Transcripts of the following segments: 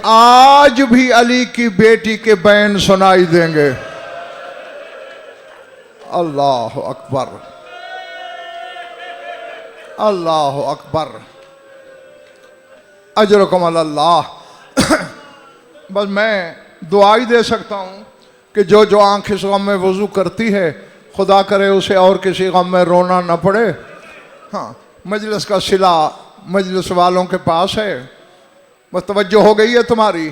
आज भी अली की बेटी के बैन सुनाई देंगे। अल्लाह अकबर, अल्लाह अकबर, अजरकुम अल्लाह। बस मैं दुआ ही दे सकता हूँ कि जो जो आँख इस गम में वज़ू करती है, खुदा करे उसे और किसी गम में रोना न पड़े। हाँ, मजलिस का सिला मजलिस वालों के पास है। बस तवज्जो हो गई है तुम्हारी।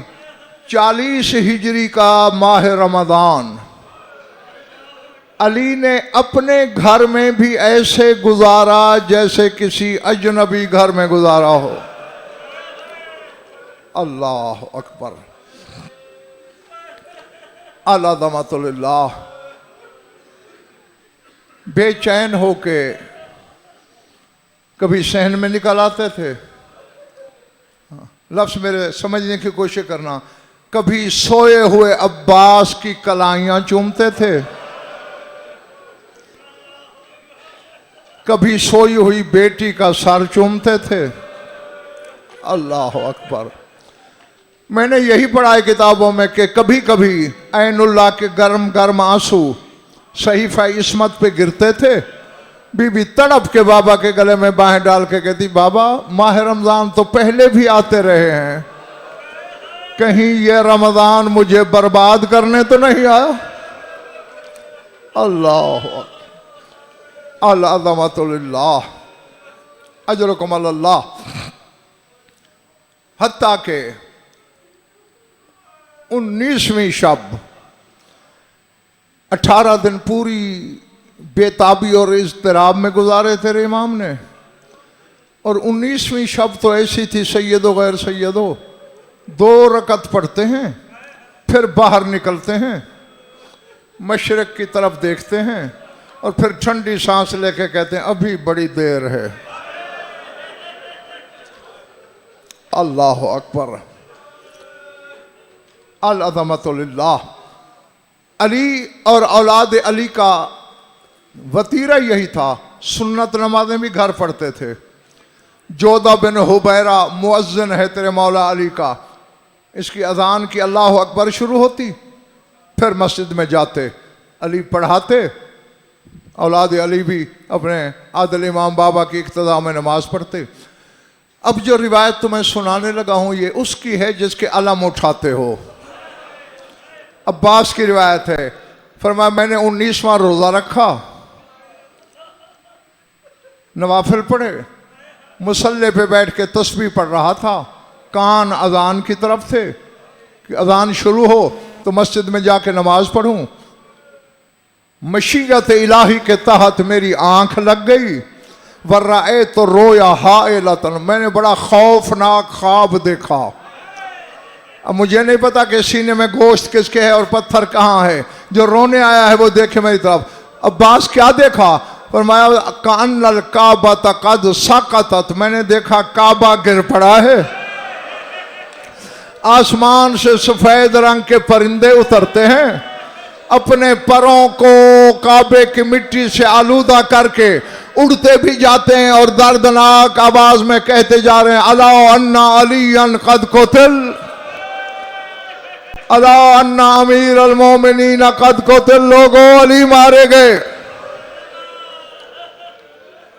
40 हिजरी का माह रमज़ान अली ने अपने घर में भी ऐसे गुजारा जैसे किसी अजनबी घर में गुजारा हो। अल्लाह अकबर, अल्लाह। बेचैन होके कभी सहन में निकल आते थे। लफ्ज़ मेरे समझने की कोशिश करना। कभी सोए हुए अब्बास की कलाइयाँ चूमते थे, कभी सोई हुई बेटी का सर चूमते थे। अल्लाह अकबर। मैंने यही पढ़ा है किताबों में कि कभी कभी ऐनुल्लाह के गर्म गर्म आंसू सहीफ़ा इस्मत पे गिरते थे। बीबी तड़प के बाबा के गले में बाहें डाल के कहती, बाबा माह रमज़ान तो पहले भी आते रहे हैं, कहीं ये रमज़ान मुझे बर्बाद करने तो नहीं आया। अल्लाह अज़मतुल्लाह, अजरकुम अल्लाह। हत्ता के 19वीं शब 18 दिन पूरी बेताबी और इज़्तिराब में गुजारे थे इमाम ने। और 19वीं शब तो ऐसी थी, सैयदो गैर सैयदो 2 रकत पढ़ते हैं, फिर बाहर निकलते हैं, मशरक़ की तरफ देखते हैं और फिर ठंडी सांस लेके कहते हैं अभी बड़ी देर है। अल्लाह अकबर, अल-अज़मतुल्लाह। अली और औलाद अली का वतीरा यही था। सुन्नत नमाजें भी घर पढ़ते थे। जोधा बिन हुबैरा मुअज्जिन है तेरे मौला अली का, इसकी अजान की अल्लाह अकबर शुरू होती, फिर मस्जिद में जाते, अली पढ़ाते, औलाद अली भी अपने आदिल इमाम बाबा की इक्तदा में नमाज पढ़ते। अब जो रिवायत तुम्हें सुनाने लगा हूँ ये उसकी है जिसके अलम उठाते हो। अब्बास की रिवायत है, फरमाया मैंने 19वां रोज़ा रखा, नवाफिल पढ़े, मुसल्ले पे बैठ के तस्बीह पढ़ रहा था, कान अजान की तरफ थे कि अजान शुरू हो तो मस्जिद में जाके नमाज पढ़ूं। मशीयत इलाही के तहत मेरी आंख लग गई, वर्राए तो रोया हाइलतन, मैंने बड़ा खौफनाक ख्वाब देखा। अब मुझे नहीं पता कि सीने में गोश्त किसके है और पत्थर कहाँ है, जो रोने आया है वो देखे मेरी तरफ। अब्बास क्या देखा? फरमाया कानल काबा तकद सकतत, मैंने देखा काबा गिर पड़ा है। आसमान से सफेद रंग के परिंदे उतरते हैं, अपने परों को काबे की मिट्टी से आलूदा करके उड़ते भी जाते हैं और दर्दनाक आवाज में कहते जा रहे हैं अला अन्ना अलीयन कद कुतिल, अला अन्ना अमीर अल मोमिनीन कद कुतिल, लोगों अली मारे गए।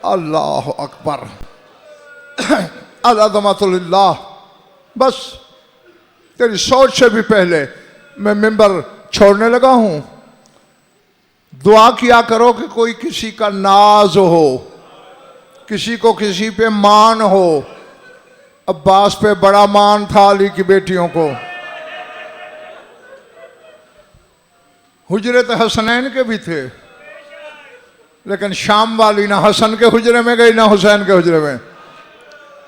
अल्लाह अकबर, अज़मतुल्लाह। बस तेरी सोच से भी पहले मैं मिंबर छोड़ने लगा हूं। दुआ किया करो कि कोई किसी का नाज हो, किसी को किसी पे मान हो। अब्बास पे बड़ा मान था, अली की बेटियों को। हुजरे तो हसनैन के भी थे, लेकिन शाम वाली ना हसन के हुजरे में गई ना हुसैन के हुजरे में,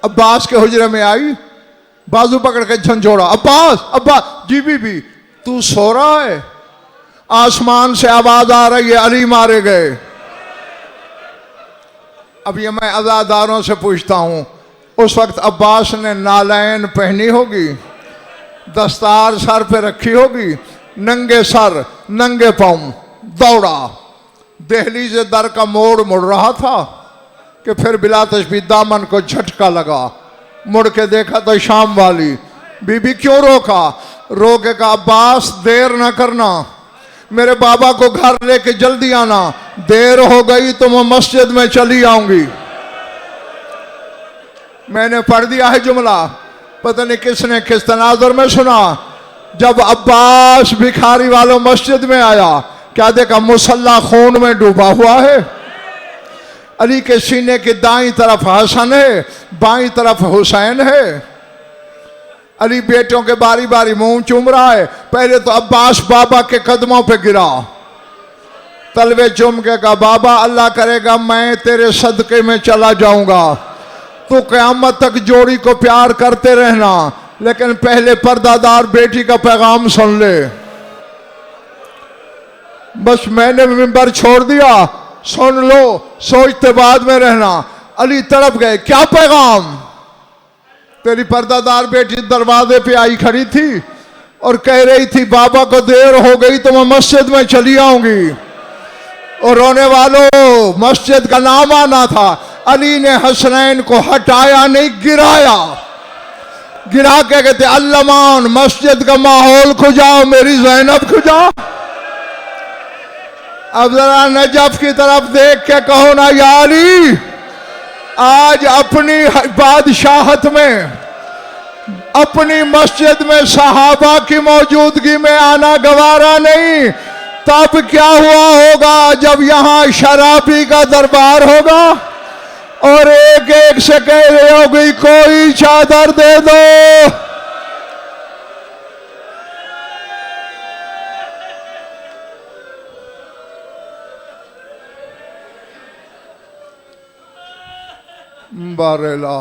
अब्बास के हुजरे में आई, बाजू पकड़ के झंझोड़ा, अब्बास अब्बास। जी बीबी तू सो रहा है? आसमान से आवाज आ रही है अली मारे गए। अब ये मैं अज़ादारों से पूछता हूं, उस वक्त अब्बास ने नालैन पहनी होगी, दस्तार सर पे रखी होगी, नंगे सर नंगे पांव दौड़ा, दहलीज दर का मोड़ मुड़ रहा था कि फिर बिला तशबीह दामन को झटका लगा, मुड़ के देखा तो शाम वाली बीबी क्यों रोका? रोके का अब्बास देर ना करना, मेरे बाबा को घर लेके जल्दी आना, देर हो गई तो मैं मस्जिद में चली आऊंगी। मैंने पढ़ दिया है जुमला, पता नहीं किसने किस तनाजुर में सुना। जब अब्बास भिखारी वालों मस्जिद में आया, क्या देखा? मुसल्ला खून में डूबा हुआ है। अली के सीने की दाईं तरफ हसन है, बाईं तरफ हुसैन है। अली बेटों के बारी बारी मुंह चूम रहा है। पहले तो अब्बास बाबा के कदमों पे गिरा, तलवे चूम के कहा, बाबा अल्लाह करेगा मैं तेरे सदके में चला जाऊंगा, तू क़यामत तक जोड़ी को प्यार करते रहना, लेकिन पहले पर्दादार बेटी का पैगाम सुन ले। बस मैंने मिंबर छोड़ दिया, सुन लो, सोचते बाद में रहना। अली तड़प गए, क्या पैगाम? तेरी पर्दादार बेटी दरवाजे पे आई खड़ी थी और कह रही थी बाबा को देर हो गई तो मैं मस्जिद में चली आऊंगी। और रोने वालों, मस्जिद का नाम आना था। अली ने हसनैन को हटाया नहीं, गिराया। गिरा के कहते, अल्लामान मस्जिद का माहौल खुजाओ, मेरी ज़ैनब खुजा। अब जरा नजफ की तरफ देख के कहो ना, या अली आज अपनी बादशाहत में, अपनी मस्जिद में सहाबा की मौजूदगी में आना गवारा नहीं। तब क्या हुआ होगा जब यहां शराबी का दरबार होगा और एक एक से कह रही होगी कोई चादर दे दो। बारेला